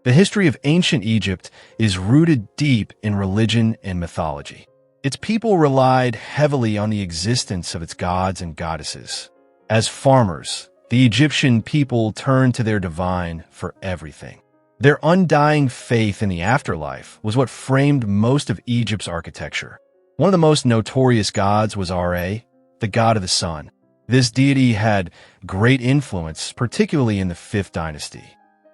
The history of ancient Egypt is rooted deep in religion and mythology. Its people relied heavily on the existence of its gods and goddesses. As farmers, the Egyptian people turned to their divine for everything. Their undying faith in the afterlife was what framed most of Egypt's architecture. One of the most notorious gods was Ra, the god of the sun. This deity had great influence, particularly in the 5th dynasty.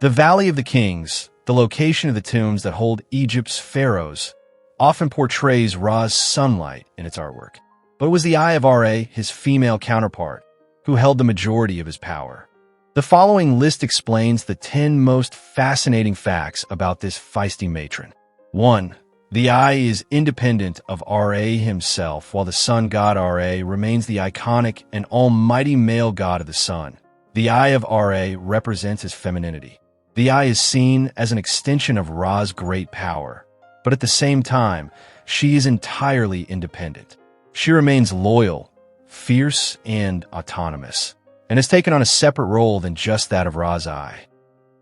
The Valley of the Kings, the location of the tombs that hold Egypt's pharaohs, often portrays Ra's sunlight in its artwork. But it was the Eye of Ra, his female counterpart, who held the majority of his power. The following list explains the 10 most fascinating facts about this feisty matron. 1. The Eye is independent of Ra himself, while the sun god Ra remains the iconic and almighty male god of the sun. The Eye of Ra represents his femininity. The Eye is seen as an extension of Ra's great power, but at the same time, she is entirely independent. She remains loyal, fierce, and autonomous, and has taken on a separate role than just that of Ra's Eye.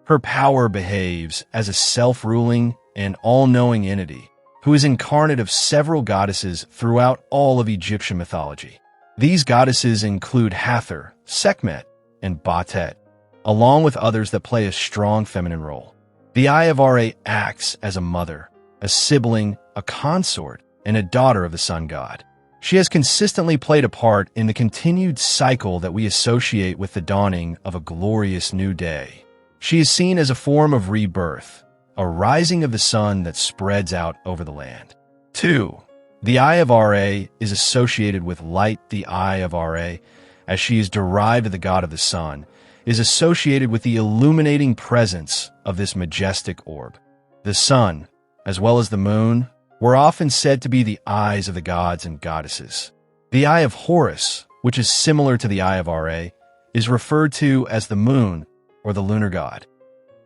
Her power behaves as a self-ruling and all-knowing entity who is incarnate of several goddesses throughout all of Egyptian mythology. These goddesses include Hathor, Sekhmet, and Batet, along with others that play a strong feminine role. The Eye of Ra acts as a mother, a sibling, a consort, and a daughter of the sun god. She has consistently played a part in the continued cycle that we associate with the dawning of a glorious new day. She is seen as a form of rebirth, a rising of the sun that spreads out over the land. 2. The Eye of Ra is associated with light. The Eye of Ra, as she is derived of the god of the sun, is associated with the illuminating presence of this majestic orb. The sun, as well as the moon, were often said to be the eyes of the gods and goddesses. The Eye of Horus, which is similar to the Eye of Ra, is referred to as the moon or the lunar god.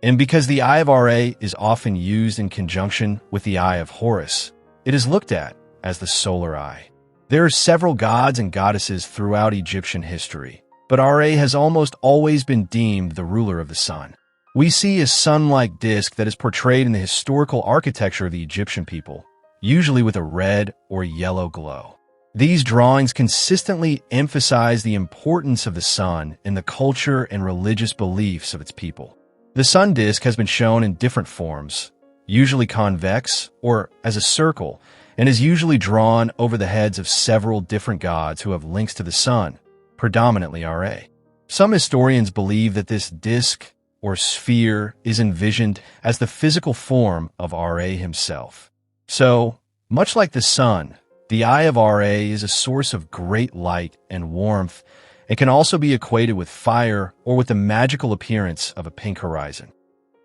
And because the Eye of Ra is often used in conjunction with the Eye of Horus, it is looked at as the solar eye. There are several gods and goddesses throughout Egyptian history, but Ra has almost always been deemed the ruler of the sun. We see a sun-like disk that is portrayed in the historical architecture of the Egyptian people, usually with a red or yellow glow. These drawings consistently emphasize the importance of the sun in the culture and religious beliefs of its people. The sun disk has been shown in different forms, usually convex or as a circle, and is usually drawn over the heads of several different gods who have links to the sun, predominantly Ra. Some historians believe that this disk or sphere is envisioned as the physical form of Ra himself. So, much like the sun, the Eye of Ra is a source of great light and warmth and can also be equated with fire or with the magical appearance of a pink horizon.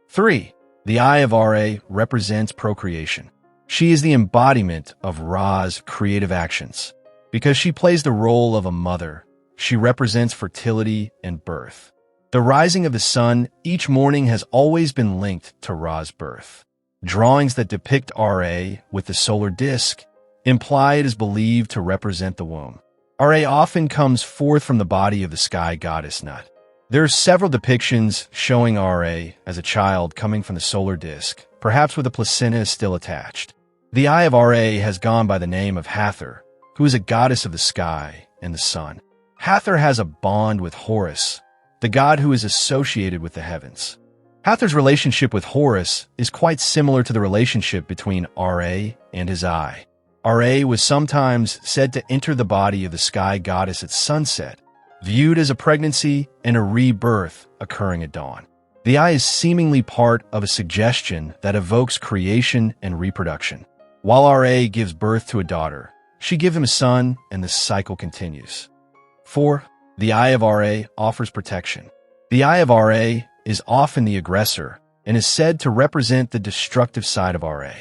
3. The Eye of Ra represents procreation. She is the embodiment of Ra's creative actions. Because she plays the role of a mother, she represents fertility and birth. The rising of the sun each morning has always been linked to Ra's birth. Drawings that depict Ra with the solar disk imply it is believed to represent the womb. Ra often comes forth from the body of the sky goddess Nut. There are several depictions showing Ra as a child coming from the solar disk, perhaps with a placenta still attached. The Eye of Ra has gone by the name of Hathor, who is a goddess of the sky and the sun. Hathor has a bond with Horus, the god who is associated with the heavens. Hathor's relationship with Horus is quite similar to the relationship between Ra and his eye. Ra was sometimes said to enter the body of the sky goddess at sunset, viewed as a pregnancy and a rebirth occurring at dawn. The eye is seemingly part of a suggestion that evokes creation and reproduction. While Ra gives birth to a daughter, she gives him a son, and the cycle continues. 4. The Eye of Ra offers protection. The Eye of Ra is often the aggressor and is said to represent the destructive side of Ra.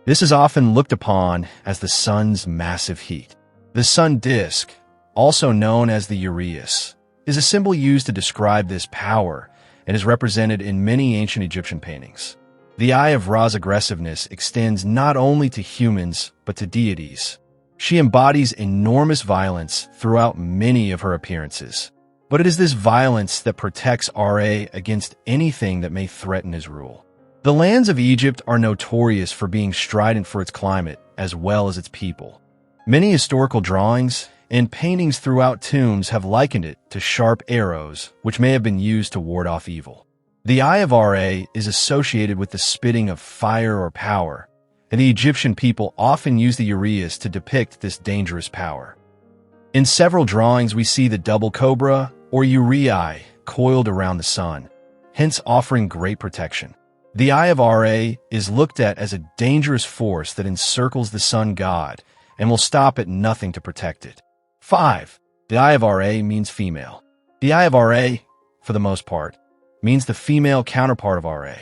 This is often looked upon as the sun's massive heat. The sun disk, also known as the uraeus, is a symbol used to describe this power and is represented in many ancient Egyptian paintings. The Eye of Ra's aggressiveness extends not only to humans but to deities. She embodies enormous violence throughout many of her appearances. But it is this violence that protects Ra against anything that may threaten his rule. The lands of Egypt are notorious for being strident for its climate as well as its people. Many historical drawings and paintings throughout tombs have likened it to sharp arrows, which may have been used to ward off evil. The Eye of Ra is associated with the spitting of fire or power, and the Egyptian people often use the uraeus to depict this dangerous power. In several drawings, we see the double cobra or uraei coiled around the sun, hence offering great protection. The Eye of Ra is looked at as a dangerous force that encircles the sun god and will stop at nothing to protect it. 5. The Eye of Ra means female. The Eye of Ra, for the most part, means the female counterpart of Ra.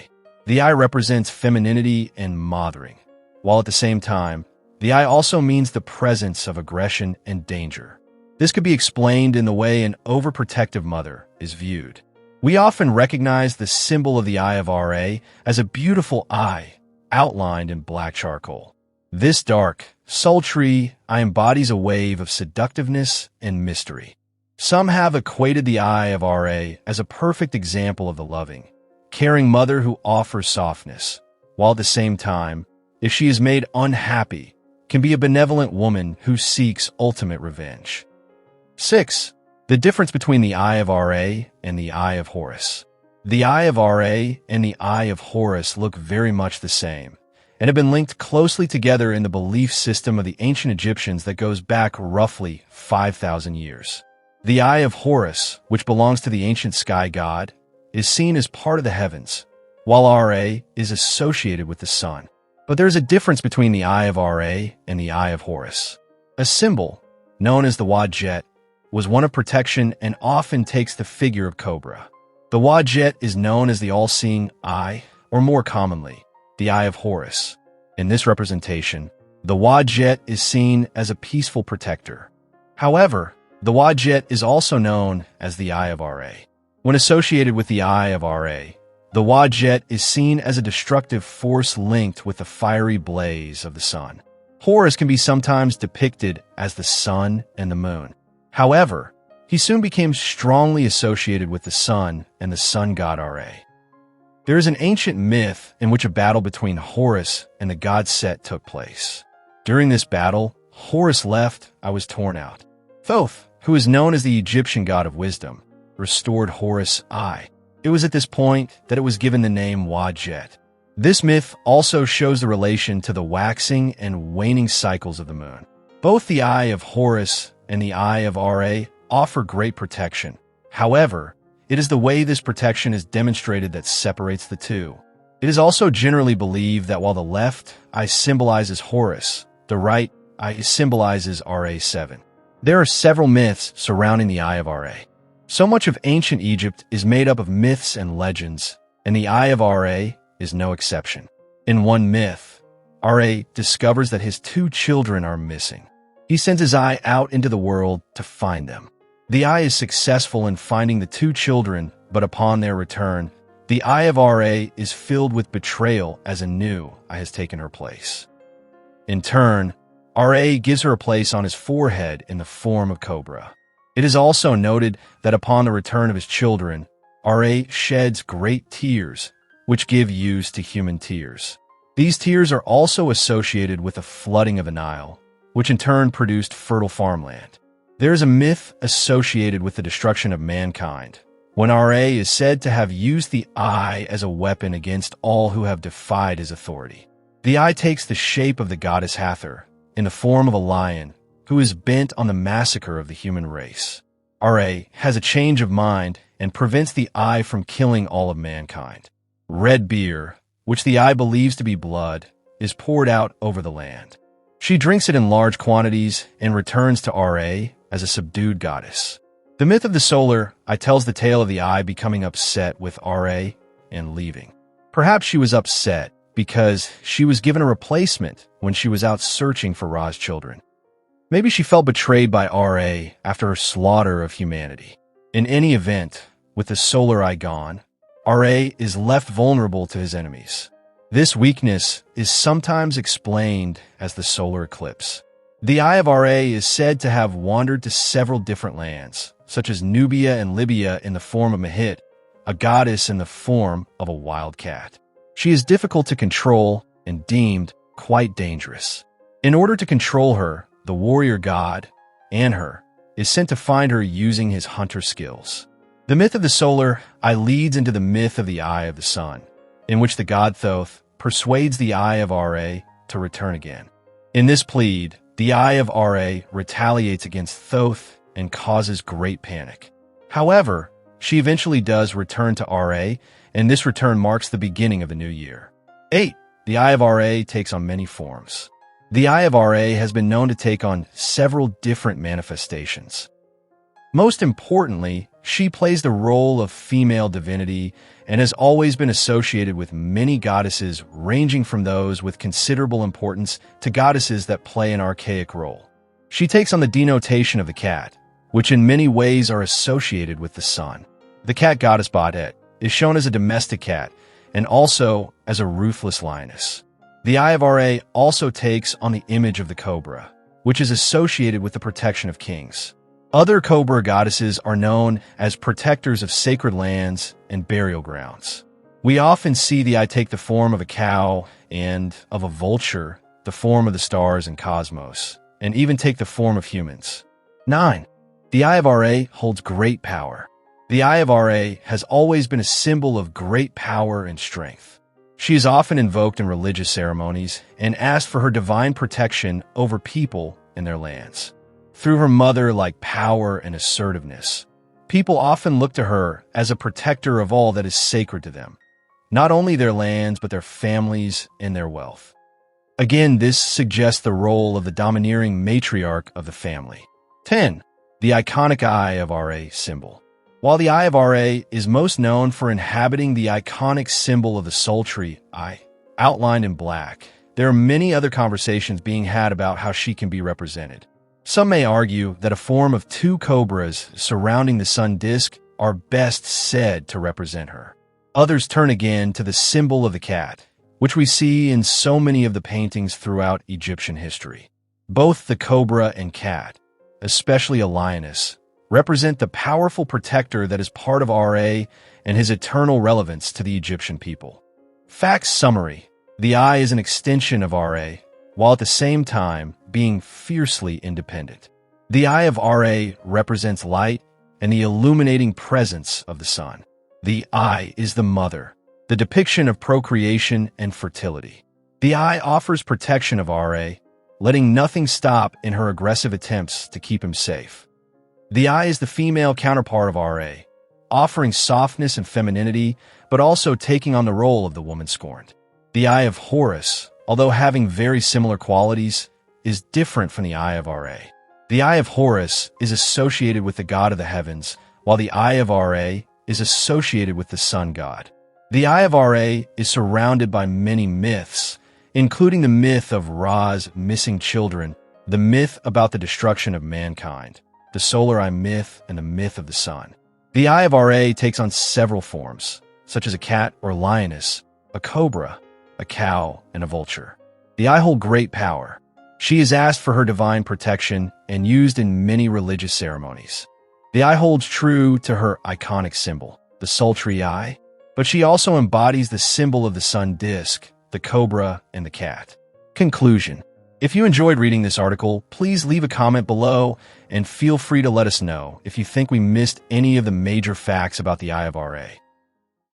The eye represents femininity and mothering, while at the same time, the eye also means the presence of aggression and danger. This could be explained in the way an overprotective mother is viewed. We often recognize the symbol of the Eye of Ra as a beautiful eye outlined in black charcoal. This dark, sultry eye embodies a wave of seductiveness and mystery. Some have equated the Eye of Ra as a perfect example of the loving, caring mother who offers softness, while at the same time, if she is made unhappy, can be a benevolent woman who seeks ultimate revenge. 6. The difference between the Eye of Ra and the Eye of Horus. The Eye of Ra and the Eye of Horus look very much the same, and have been linked closely together in the belief system of the ancient Egyptians that goes back roughly 5,000 years. The Eye of Horus, which belongs to the ancient sky god, is seen as part of the heavens, while Ra is associated with the sun. But there is a difference between the Eye of Ra and the Eye of Horus. A symbol, known as the Wadjet, was one of protection and often takes the figure of cobra. The Wadjet is known as the all-seeing eye, or more commonly, the Eye of Horus. In this representation, the Wadjet is seen as a peaceful protector. However, the Wadjet is also known as the Eye of Ra. When associated with the Eye of Ra, the Wadjet is seen as a destructive force linked with the fiery blaze of the sun. Horus can be sometimes depicted as the sun and the moon. However, he soon became strongly associated with the sun and the sun god Ra. There is an ancient myth in which a battle between Horus and the god Set took place. During this battle, Horus left, I was torn out. Thoth, who is known as the Egyptian god of wisdom, restored Horus' eye. It was at this point that it was given the name Wadjet. This myth also shows the relation to the waxing and waning cycles of the moon. Both the Eye of Horus and the Eye of Ra offer great protection. However, it is the way this protection is demonstrated that separates the two. It is also generally believed that while the left eye symbolizes Horus, the right eye symbolizes Ra7. There are several myths surrounding the Eye of Ra. So much of ancient Egypt is made up of myths and legends, and the Eye of Ra is no exception. In one myth, Ra discovers that his 2 children are missing. He sends his eye out into the world to find them. The eye is successful in finding the 2 children, but upon their return, the Eye of Ra is filled with betrayal as a new eye has taken her place. In turn, Ra gives her a place on his forehead in the form of cobra. It is also noted that upon the return of his children, Ra sheds great tears, which give use to human tears. These tears are also associated with the flooding of the Nile, which in turn produced fertile farmland. There is a myth associated with the destruction of mankind, when Ra is said to have used the eye as a weapon against all who have defied his authority. The eye takes the shape of the goddess Hathor, in the form of a lion, who is bent on the massacre of the human race. Ra has a change of mind and prevents the eye from killing all of mankind. Red beer, which the eye believes to be blood, is poured out over the land. She drinks it in large quantities and returns to Ra as a subdued goddess. The myth of the solar eye tells the tale of the eye becoming upset with Ra and leaving. Perhaps she was upset because she was given a replacement when she was out searching for Ra's children. Maybe she felt betrayed by Ra after her slaughter of humanity. In any event, with the solar eye gone, Ra is left vulnerable to his enemies. This weakness is sometimes explained as the solar eclipse. The Eye of Ra is said to have wandered to several different lands, such as Nubia and Libya in the form of Mahit, a goddess in the form of a wild cat. She is difficult to control and deemed quite dangerous. In order to control her, the warrior god, Anhur, is sent to find her using his hunter skills. The myth of the solar eye leads into the myth of the eye of the sun, in which the god Thoth persuades the eye of Ra to return again. In this plead, the eye of Ra retaliates against Thoth and causes great panic. However, she eventually does return to Ra, and this return marks the beginning of the new year. 8. The eye of Ra takes on many forms. The eye of Ra has been known to take on several different manifestations. Most importantly, she plays the role of female divinity and has always been associated with many goddesses, ranging from those with considerable importance to goddesses that play an archaic role. She takes on the denotation of the cat, which in many ways are associated with the sun. The cat goddess Badet is shown as a domestic cat and also as a ruthless lioness. The eye of Ra also takes on the image of the cobra, which is associated with the protection of kings. Other cobra goddesses are known as protectors of sacred lands and burial grounds. We often see the eye take the form of a cow and of a vulture, the form of the stars and cosmos, and even take the form of humans. 9. The eye of Ra holds great power. The eye of Ra has always been a symbol of great power and strength. She is often invoked in religious ceremonies and asked for her divine protection over people and their lands. Through her mother-like power and assertiveness, people often look to her as a protector of all that is sacred to them, not only their lands, but their families and their wealth. Again, this suggests the role of the domineering matriarch of the family. 10. The iconic eye of Ra symbol. While the eye of Ra is most known for inhabiting the iconic symbol of the sultry eye, outlined in black, there are many other conversations being had about how she can be represented. Some may argue that a form of two cobras surrounding the sun disk are best said to represent her. Others turn again to the symbol of the cat, which we see in so many of the paintings throughout Egyptian history. Both the cobra and cat, especially a lioness, represent the powerful protector that is part of Ra and his eternal relevance to the Egyptian people. Fact summary: the eye is an extension of Ra, while at the same time being fiercely independent. The eye of Ra represents light and the illuminating presence of the sun. The eye is the mother, the depiction of procreation and fertility. The eye offers protection of Ra, letting nothing stop in her aggressive attempts to keep him safe. The eye is the female counterpart of Ra, offering softness and femininity, but also taking on the role of the woman scorned. The eye of Horus, although having very similar qualities, is different from the eye of Ra. The eye of Horus is associated with the god of the heavens, while the eye of Ra is associated with the sun god. The eye of Ra is surrounded by many myths, including the myth of Ra's missing children, the myth about the destruction of mankind, the solar eye myth, and the myth of the sun. The eye of Ra takes on several forms, such as a cat or lioness, a cobra, a cow, and a vulture. The eye holds great power. She is asked for her divine protection and used in many religious ceremonies. The eye holds true to her iconic symbol, the sultry eye, but she also embodies the symbol of the sun disk, the cobra, and the cat. Conclusion: if you enjoyed reading this article, please leave a comment below and feel free to let us know if you think we missed any of the major facts about the eye of Ra.